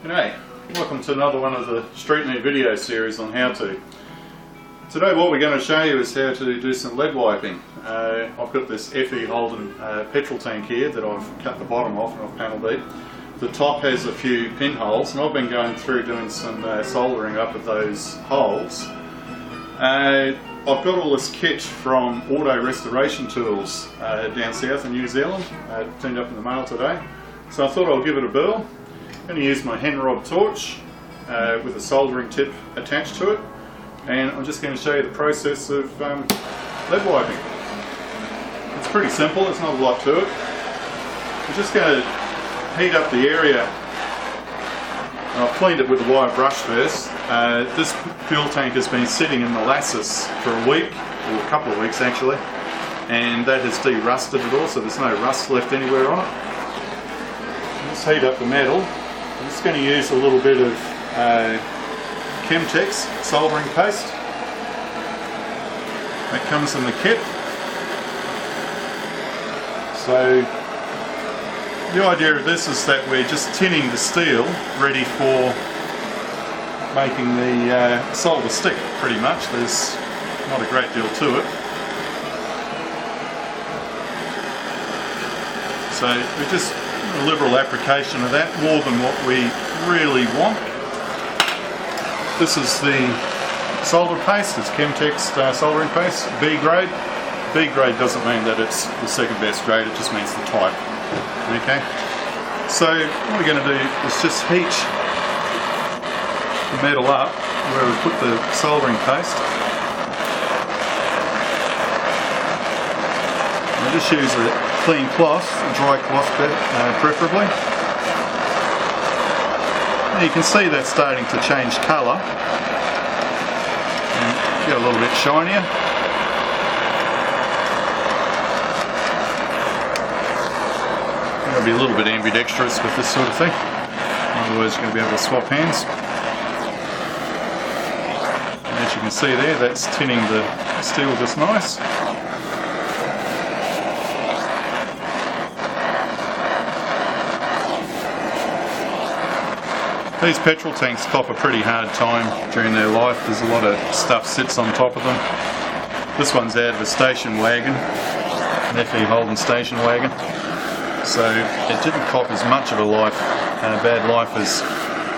G'day, welcome to another one of the Streetneat video series on how to. Today what we're going to show you is how to do some lead wiping. I've got this FE Holden petrol tank here that I've cut the bottom off and I've panel beat. The top has a few pinholes and I've been going through doing some soldering up at those holes. I've got all this kit from Auto Restoration Tools down south in New Zealand. It turned up in the mail today. So I thought I'll give it a whirl. I'm going to use my hen rod torch with a soldering tip attached to it, and I'm just going to show you the process of lead wiping. It's pretty simple, there's not a lot to it. I'm just going to heat up the area. I've cleaned it with a wire brush first. This fuel tank has been sitting in molasses for a week, or a couple of weeks actually, and that has de-rusted it all, so there's no rust left anywhere on it. Just heat up the metal. I'm just going to use a little bit of Chemtex soldering paste. That comes in the kit. So the idea of this is that we're just tinning the steel ready for making the solder stick pretty much. There's not a great deal to it. So we just a liberal application of that, more than what we really want. This is the solder paste, it's Chemtex soldering paste, B grade. B grade doesn't mean that it's the second best grade, it just means the type. Okay, so what we're going to do is just heat the metal up where we put the soldering paste. I'll just use a clean cloth, a dry cloth preferably. And you can see that's starting to change colour and get a little bit shinier. You've got to be a little bit ambidextrous with this sort of thing, otherwise you're going to be able to swap hands. And as you can see there, that's tinning the steel just nice. These petrol tanks cop a pretty hard time during their life. There's a lot of stuff sits on top of them. This one's out of a station wagon, an FE Holden station wagon. So it didn't cop as much of a bad life as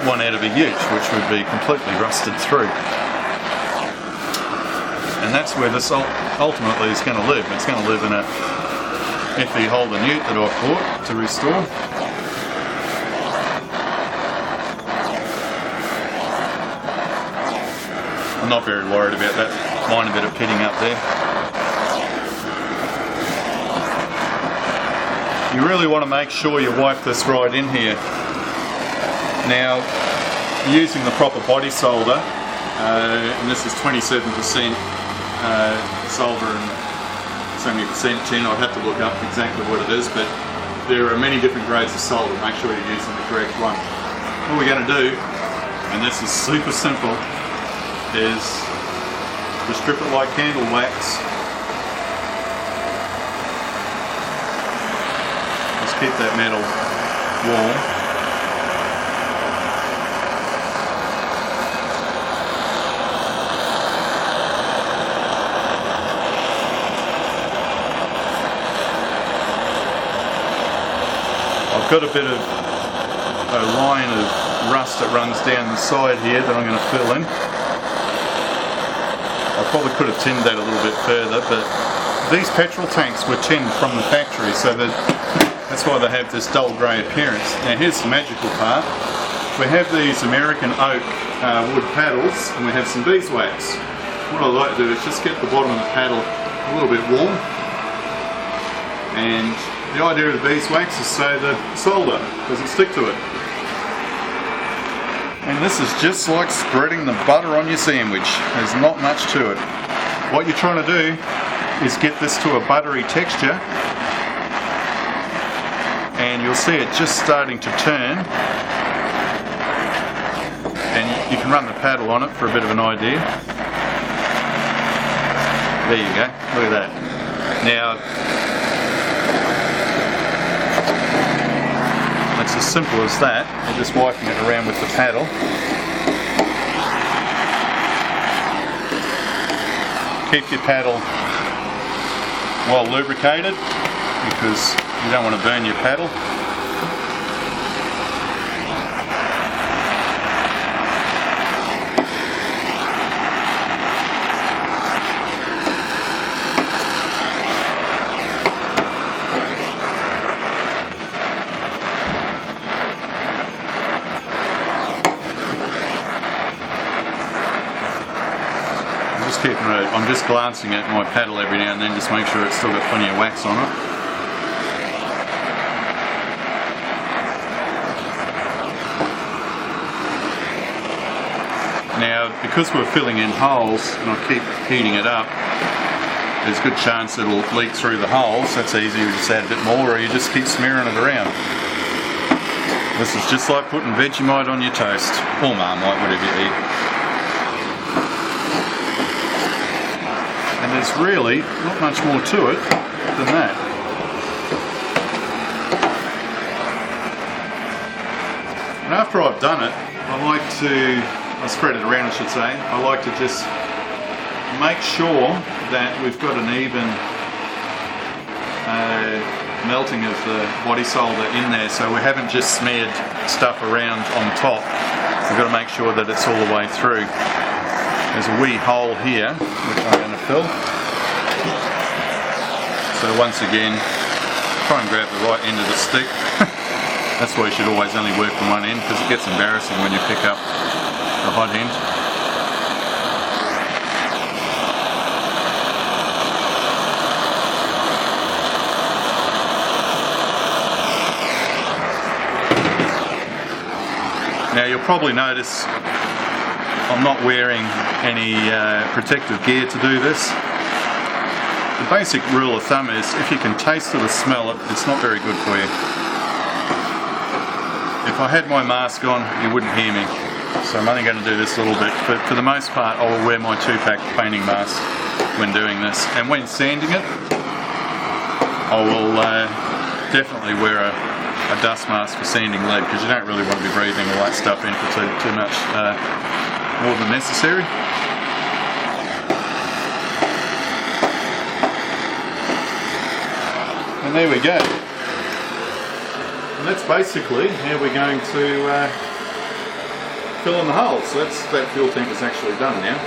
one out of a ute, which would be completely rusted through. And that's where this ultimately is going to live. It's going to live in a FE Holden ute that I've bought to restore. I'm not very worried about that minor bit of pitting up there. You really want to make sure you wipe this right in here. Now, using the proper body solder, and this is 27% solder and 70% tin. I'd have to look up exactly what it is, but there are many different grades of solder. Make sure you're using the correct one. What we're going to do, and this is super simple, is to strip it like candle wax. Just keep that metal warm. I've got a bit of a line of rust that runs down the side here that I'm going to fill in. I probably could have tinned that a little bit further, but these petrol tanks were tinned from the factory, so that's why they have this dull grey appearance. Now here's the magical part. We have these American oak wood paddles, and we have some beeswax. What I like to do is just get the bottom of the paddle a little bit warm, and the idea of the beeswax is so the solder doesn't stick to it. And this is just like spreading the butter on your sandwich. There's not much to it. What you're trying to do is get this to a buttery texture, and you'll see it just starting to turn. And you can run the paddle on it for a bit of an idea. There you go, look at that. Now, let's just simple as that. You're just wiping it around with the paddle. Keep your paddle well lubricated because you don't want to burn your paddle. I'm just glancing at my paddle every now and then, just make sure it's still got plenty of wax on it. Now, because we're filling in holes and I keep heating it up, there's a good chance it'll leak through the holes. That's easy, you just add a bit more or you just keep smearing it around. This is just like putting Vegemite on your toast, or Marmite, whatever you eat. And there's really not much more to it than that. And after I've done it, I spread it around I should say, I like to just make sure that we've got an even melting of the body solder in there, so we haven't just smeared stuff around on top. We've got to make sure that it's all the way through. There's a wee hole here which I'm going to fill. So once again, try and grab the right end of the stick. That's why you should always only work from one end because it gets embarrassing when you pick up the hot end. Now you'll probably notice I'm not wearing any protective gear to do this. The basic rule of thumb is if you can taste it or smell it, it's not very good for you. If I had my mask on, you wouldn't hear me. So I'm only going to do this a little bit, but for the most part I will wear my 2-pack painting mask when doing this. And when sanding it, I will definitely wear a dust mask for sanding lead because you don't really want to be breathing all that stuff in for too much more than necessary. And there we go. And that's basically how we're going to fill in the holes. So that fuel tank is actually done now.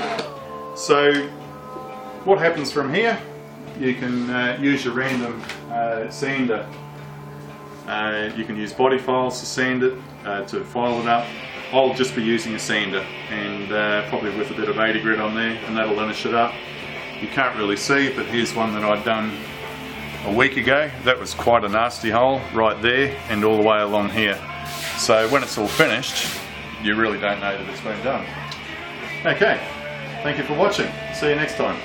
So what happens from here? You can use your random sander. You can use body files to sand it, to file it up. I'll just be using a sander and probably with a bit of 80 grit on there, and that'll finish it up. You can't really see, but here's one that I'd done a week ago. That was quite a nasty hole right there and all the way along here. So when it's all finished, you really don't know that it's been done. Okay, thank you for watching. See you next time.